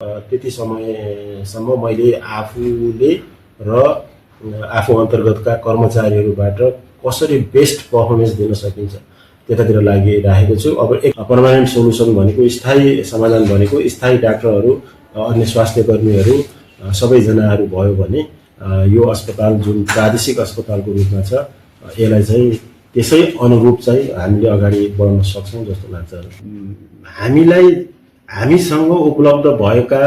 त्यति समयसम्म मैले आफूले र आफू अन्तर्गतका कर्मचारीहरूबाट कसरी बेस्ट पर्फर्मेन्स दिन सकिन्छ त्यतातिर लागिरहेको छु। अब एक पर्मानेन्ट सोलुसन भनेको, स्थायी समाधान भनेको स्थायी डाक्टरहरू, अन्य स्वास्थ्य कर्मीहरू सबैजनाहरू भयो भने यो अस्पताल जुन प्रादेशिक अस्पतालको रूपमा छ यसलाई चाहिँ त्यसै अनुरूप चाहिँ हामीले अगाडि बढाउन सक्छौँ जस्तो लाग्छ। हामीसँग उपलब्ध भएका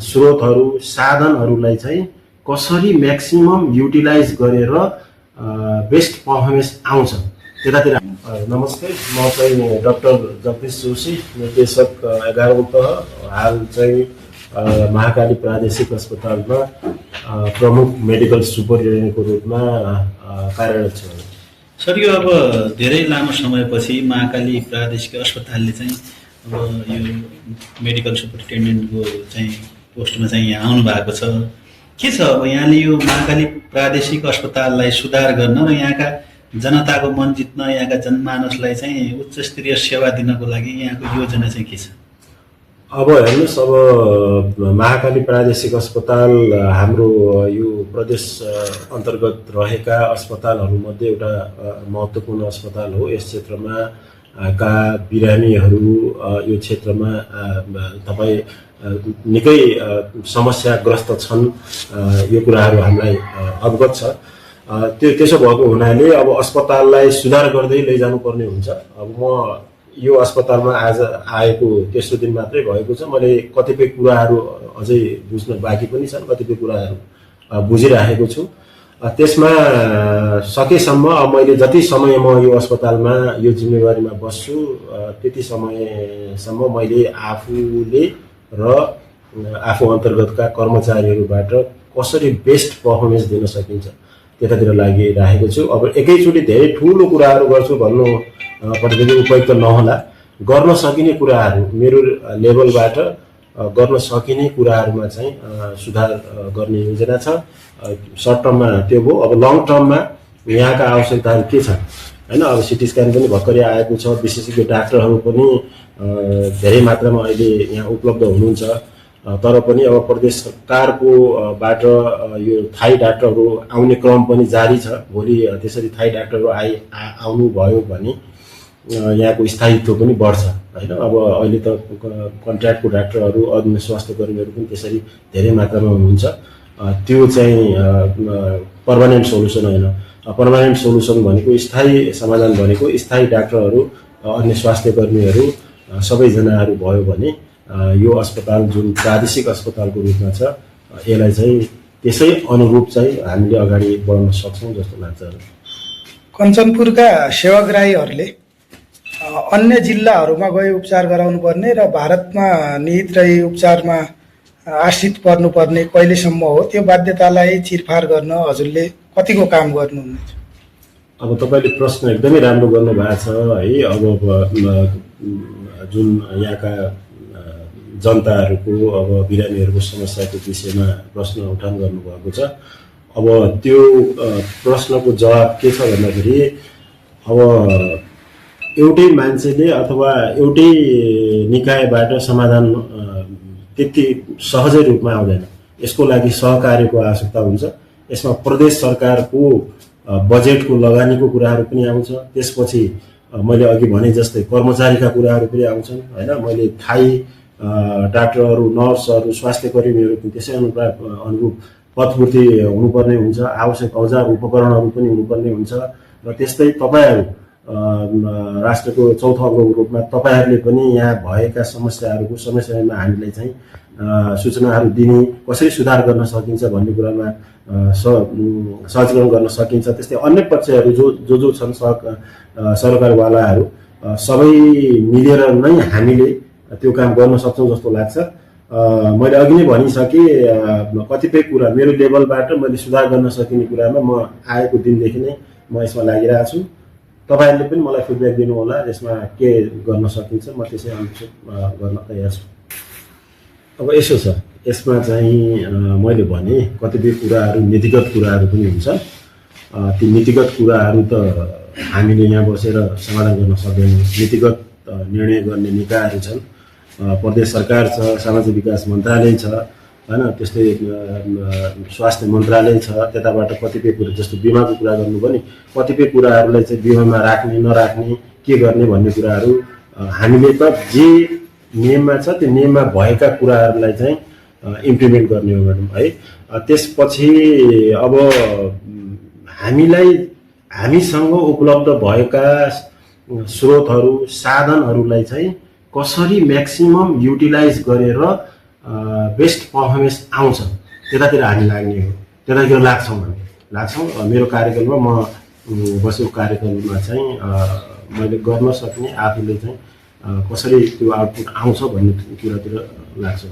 स्रोतहरू, साधनहरूलाई चाहिँ कसरी म्याक्सिमम युटिलाइज गरेर बेस्ट पर्फर्मेन्स आउँछ त्यतातिर। नमस्ते, म चाहिँ डाक्टर जगदीश जोशी, निर्देशक 11औं तह, हाल चाहिँ महाकाली प्रादेशिक अस्पतालमा प्रमुख मेडिकल सुपरिन्टेन्डेन्टको रूपमा कार्यरत छु। सर, यो अब धेरै लामो समयपछि महाकाली प्रादेशिक अस्पतालले चाहिँ अब यो मेडिकल सुपरिन्टेन्डेन्टको चाहिँ पोस्टमा चाहिँ यहाँ आउनु भएको छ। के छ अब यहाँले यो महाकाली प्रादेशिक अस्पताललाई सुधार गर्न र यहाँका जनताको मन जित्न, यहाँका जनमानसलाई चाहिँ उच्च स्तरीय सेवा दिनको लागि यहाँको योजना चाहिँ के छ? अब हेर्नुहोस्, अब महाकाली प्रादेशिक अस्पताल हाम्रो यो प्रदेश अन्तर्गत रहेका अस्पतालहरूमध्ये एउटा महत्त्वपूर्ण अस्पताल हो। यस क्षेत्रमा का बिरामीहरू यो क्षेत्रमा तपाईँ निकै समस्याग्रस्त छन्, यो कुराहरू हामीलाई अवगत छ। त्यसो भएको हुनाले अब अस्पताललाई सुधार गर्दै लैजानुपर्ने हुन्छ। अब म यो अस्पतालमा आज आएको तेस्रो दिन मात्रै भएको छ। मैले कतिपय कुराहरू अझै बुझ्न बाँकी पनि छन्, कतिपय कुराहरू बुझिराखेको छु। त्यसमा सकेसम्म मैले जति समय म यो अस्पतालमा यो जिम्मेवारीमा बस्छु त्यति समयसम्म मैले आफूले र आफू अन्तर्गतका कर्मचारीहरूबाट कसरी बेस्ट पर्फर्मेन्स दिन सकिन्छ त्यतातिर लागिरहेको छु। अब एकैचोटि धेरै ठुलो कुराहरू गर्छु भन्नु पटकनै उपयुक्त नहोला। गर्न सकिने कुराहरू, मेरो लेभलबाट गर्न सकिने कुराहरूमा चाहिँ सुधार गर्ने योजना छ। सर्ट टर्ममा त्यो भयो। अब लङ टर्ममा यहाँका आवश्यकताहरू के छन् हैन। अब सिटी स्क्यान पनि भर्खरै आएको छ, विशेषज्ञ डाक्टरहरू पनि धेरै मात्रामा अहिले यहाँ उपलब्ध हुनुहुन्छ। तर पनि अब प्रदेश सरकारको बाट यो थाई डाक्टरहरू आउने क्रम पनि जारी छ। भोलि त्यसरी थाई डाक्टरहरू आउनु भयो भने यहाँको स्थायित्व पनि बढ्छ हैन। अब अहिले त कन्ट्र्याक्टको डाक्टरहरू, अन्य स्वास्थ्य कर्मीहरू पनि त्यसरी धेरै मात्रामा हुनुहुन्छ। त्यो चाहिँ पर्मानेन्ट सोलुसन होइन। पर्मानेन्ट सोलुसन भनेको, स्थायी समाधान भनेको स्थायी डाक्टरहरू, अन्य स्वास्थ्य कर्मीहरू सबैजनाहरू भयो भने यो अस्पताल जुन प्रादेशिक अस्पतालको रूपमा छ यसलाई चाहिँ त्यसै अनुरूप चाहिँ हामीले अगाडि बढाउन सक्छौँ जस्तो लाग्छ। कञ्चनपुरका सेवाग्राहीहरूले अन्य जिल्लाहरूमा गई उपचार गराउनु पर्ने र भारतमा निहित रही उपचारमा आश्रित पर्नुपर्ने कहिलेसम्म हो, त्यो बाध्यतालाई चिरफार गर्न हजुरले कतिको काम गर्नुहुनेछ? अब तपाईँले प्रश्न एकदमै राम्रो गर्नुभएको छ है। अब जुन यहाँका जनताहरूको, अब बिरामीहरूको समस्याको विषयमा प्रश्न उठान गर्नुभएको छ। अब त्यो प्रश्नको जवाब के छ भन्दाखेरि, अब एउटै मान्छेले अथवा एउटै निकायबाट समाधान त्यति सहजै रूपमा आउँदैन। यसको लागि सहकार्यको आवश्यकता हुन्छ। यसमा प्रदेश सरकारको बजेटको लगानीको कुराहरू पनि आउँछ। त्यसपछि मैले अघि भने जस्तै कर्मचारीका कुराहरू पनि आउँछन् हैन। मैले थाई डाक्टरहरू, नर्सहरू, स्वास्थ्य कर्मीहरू पनि त्यसै अनुरूप पदपूर्ति हुनुपर्ने हुन्छ। आवश्यक औजार उपकरणहरू पनि हुनुपर्ने हुन्छ। र त्यस्तै तपाईँहरू राष्ट्रको चौथो अङ्गको रूपमा तपाईँहरूले पनि यहाँ भएका समस्याहरूको समयमा हामीलाई चाहिँ सूचनाहरू दिने, कसरी सुधार गर्न सकिन्छ भन्ने कुरामा सहजीकरण गर्न सकिन्छ। त्यस्तै अन्य पक्षहरू जो छन्, सरकारवालाहरू सबै मिलेर नै हामीले त्यो काम गर्न सक्छौँ जस्तो लाग्छ। मैले अघि नै भनिसकेँ, कतिपय कुरा मेरो लेभलबाट मैले सुधार गर्न सकिने कुरामा म आएको दिनदेखि नै म यसमा लागिरहेको छु। तपाईँहरूले पनि मलाई फिडब्याक दिनु होला, यसमा के गर्न सकिन्छ, म त्यसै अनुसार गर्न तयार छु। अब यसो छ, यसमा चाहिँ मैले भने कतिपय कुराहरू नीतिगत कुराहरू पनि हुन्छन्। ती नीतिगत कुराहरू त हामीले यहाँ बसेर समाधान गर्न सक्दैनौँ। नीतिगत निर्णय गर्ने निकायहरू छन्। प्रदेश सरकार छ, सामाजिक विकास मन्त्रालय छ होइन, त्यस्तै स्वास्थ्य मन्त्रालय छ। त्यताबाट कतिपय कुरा जस्तो बिमाको कुरा गर्नु पनि कतिपय कुराहरूलाई चाहिँ बिमामा राख्ने नराख्ने के गर्ने भन्ने कुराहरू हामीले त जे नियममा छ त्यो नियममा भएका कुराहरूलाई चाहिँ इम्प्लिमेन्ट गर्ने हो म्याडम है। त्यसपछि अब हामीसँग उपलब्ध भएका स्रोतहरू साधनहरूलाई चाहिँ कसरी म्याक्सिमम युटिलाइज गरेर बेस्ट पर्फर्मेन्स आउँछ त्यतातिर हामी लाग्ने हो, त्यतातिर लाग्छौँ। मेरो कार्यकालमा म बसेको कार्यकालमा चाहिँ मैले गर्न सक्ने आफूले चाहिँ कसरी त्यो आउटपुट आउँछ भन्ने कुरातिर लाग्छ।